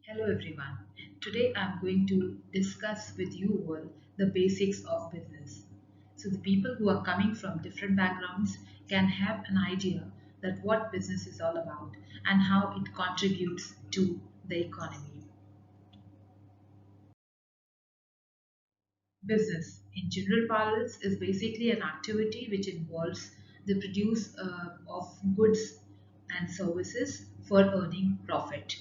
Hello everyone. Today I'm going to discuss with you all the basics of business. So the people who are coming from different backgrounds can have an idea that what business is all about and how it contributes to the economy. Business, in general parlance, is basically an activity which involves the produce of goods and services for earning profit.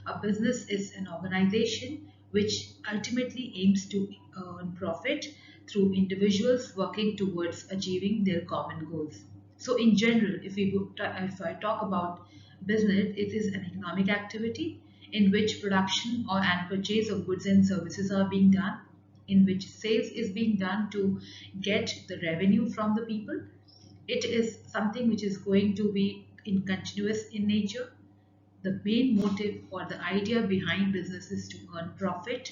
A business is an organization which ultimately aims to earn profit through individuals working towards achieving their common goals. So, in general, if I talk about business, it is an economic activity in which production or and purchase of goods and services are being done, in which sales is being done to get the revenue from the people. It is something which is going to be in continuous in nature. The main motive or the idea behind business is to earn profit.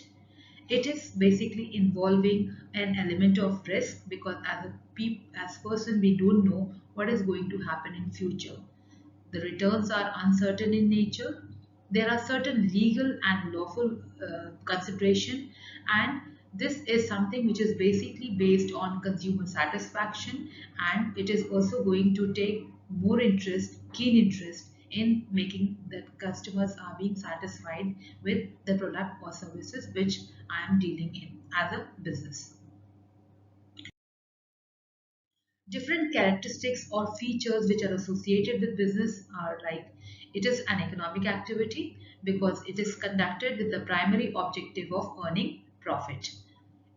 It is basically involving an element of risk because as person we don't know what is going to happen in future. The returns are uncertain in nature. There are certain legal and lawful consideration, and this is something which is basically based on consumer satisfaction, and it is also going to take more interest, keen interest in making that customers are being satisfied with the product or services which I am dealing in as a business. Different characteristics or features which are associated with business are like it is an economic activity because it is conducted with the primary objective of earning profit.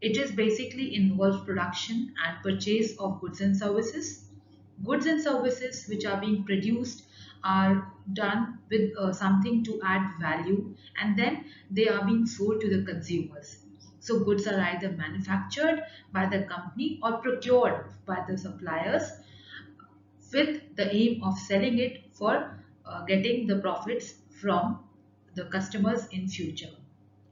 It is basically involves production and purchase of goods and services. Goods and services which are being produced are done with something to add value, and then they are being sold to the consumers. So goods are either manufactured by the company or procured by the suppliers with the aim of selling it for getting the profits from the customers in future.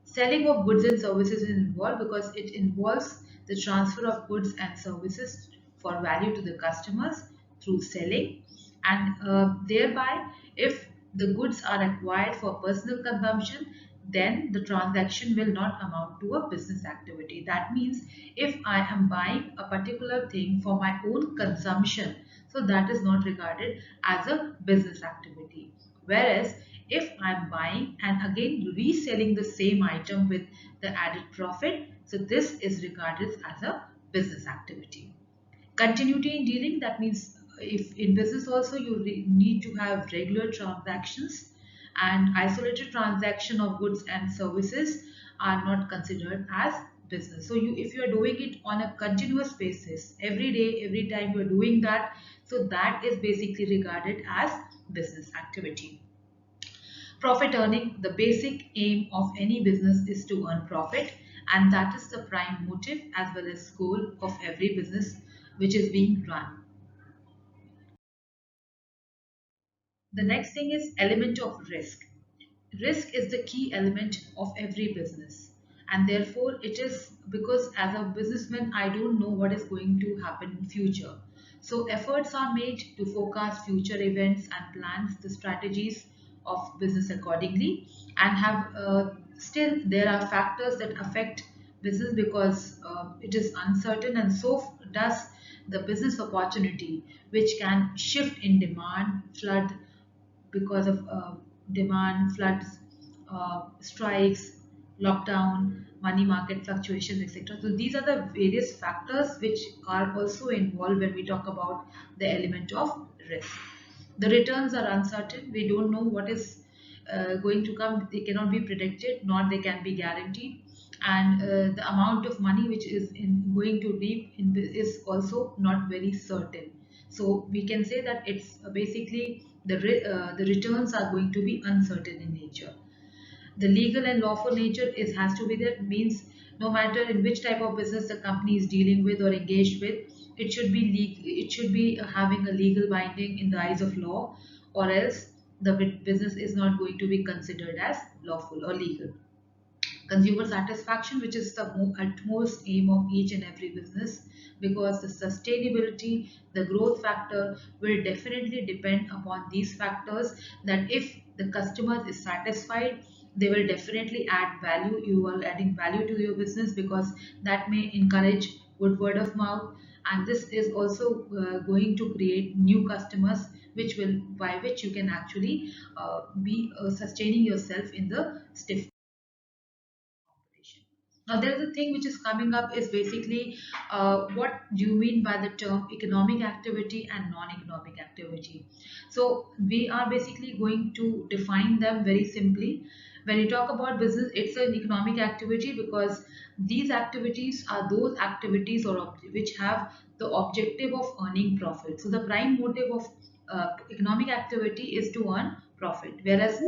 Selling of goods and services is involved because it involves the transfer of goods and services for value to the customers through selling, and thereby if the goods are acquired for personal consumption, then the transaction will not amount to a business activity. That means if I am buying a particular thing for my own consumption, so that is not regarded as a business activity. Whereas if I'm buying and again reselling the same item with the added profit, so this is regarded as a business activity. Continuity in dealing, that means if in business also you need to have regular transactions, and isolated transaction of goods and services are not considered as business. So you if you are doing it on a continuous basis every day, every time you are doing that, so that is basically regarded as business activity. Profit earning, the basic aim of any business is to earn profit, and that is the prime motive as well as goal of every business which is being run. The next thing is element of risk. Risk is the key element of every business, and therefore it is because as a businessman I don't know what is going to happen in future. So efforts are made to forecast future events and plans the strategies of business accordingly, and have still there are factors that affect business because it is uncertain, and so does the business opportunity, which can shift in demand, flood because of demand, floods, strikes, lockdown, money market fluctuations, etc. So these are the various factors which are also involved when we talk about the element of risk. The returns are uncertain. We don't know what is going to come. They cannot be predicted, nor they can be guaranteed. And the amount of money which is going to reap is also not very certain. So we can say that it's basically the returns are going to be uncertain in nature. The legal and lawful nature is has to be there, means no matter in which type of business the company is dealing with or engaged with, it should be having a legal binding in the eyes of law, or else the business is not going to be considered as lawful or legal. Consumer satisfaction, which is the utmost aim of each and every business, because the sustainability, the growth factor will definitely depend upon these factors, that if the customer is satisfied they will definitely add value. You are adding value to your business, because that may encourage good word of mouth, and this is also going to create new customers, which will, by which you can actually be sustaining yourself in the stiff competition. Now, there is a thing which is coming up is basically what do you mean by the term economic activity and non-economic activity? So we are basically going to define them very simply. When you talk about business, it's an economic activity because these activities are those activities which have the objective of earning profit. So the prime motive of economic activity is to earn profit, whereas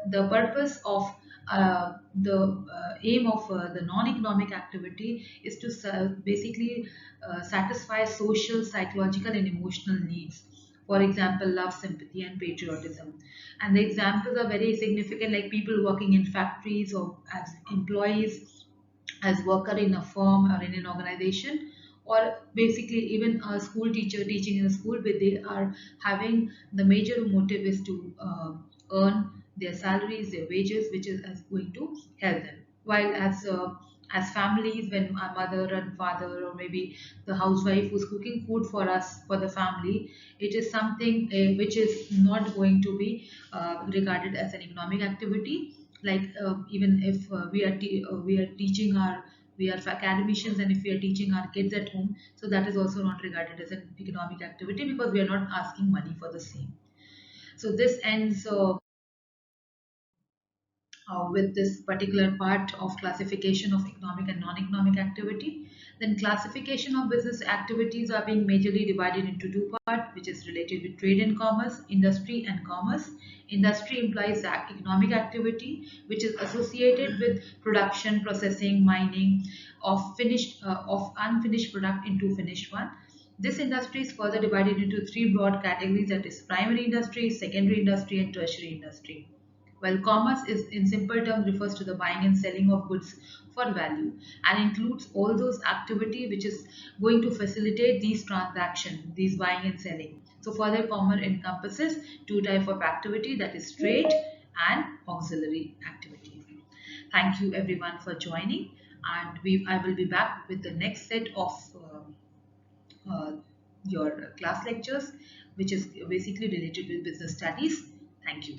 the purpose of the aim of the non-economic activity is to basically satisfy social, psychological, and emotional needs. For example, love, sympathy, and patriotism. And the examples are very significant, like people working in factories or as employees, as worker in a firm or in an organization, or basically even a school teacher teaching in a school where they are having the major motive is to earn their salaries, their wages, which is going to help them. While as families, when our mother and father, or maybe the housewife who's cooking food for us, for the family, it is something which is not going to be regarded as an economic activity. Like even if we are teaching our, we are academicians, and if we are teaching our kids at home, so that is also not regarded as an economic activity, because we are not asking money for the same. So this ends with this particular part of classification of economic and non-economic activity. Then classification of business activities are being majorly divided into two parts, which is related with trade and commerce, industry and commerce. Industry implies economic activity which is associated with production, processing, mining of unfinished product into finished one. This industry is further divided into three broad categories, that is primary industry, secondary industry, and tertiary industry. While commerce is in simple terms refers to the buying and selling of goods for value, and includes all those activity which is going to facilitate these transactions, these buying and selling. So further, commerce encompasses two types of activity, that is trade and auxiliary activities. Thank you everyone for joining, and I will be back with the next set of your class lectures, which is basically related with business studies. Thank you.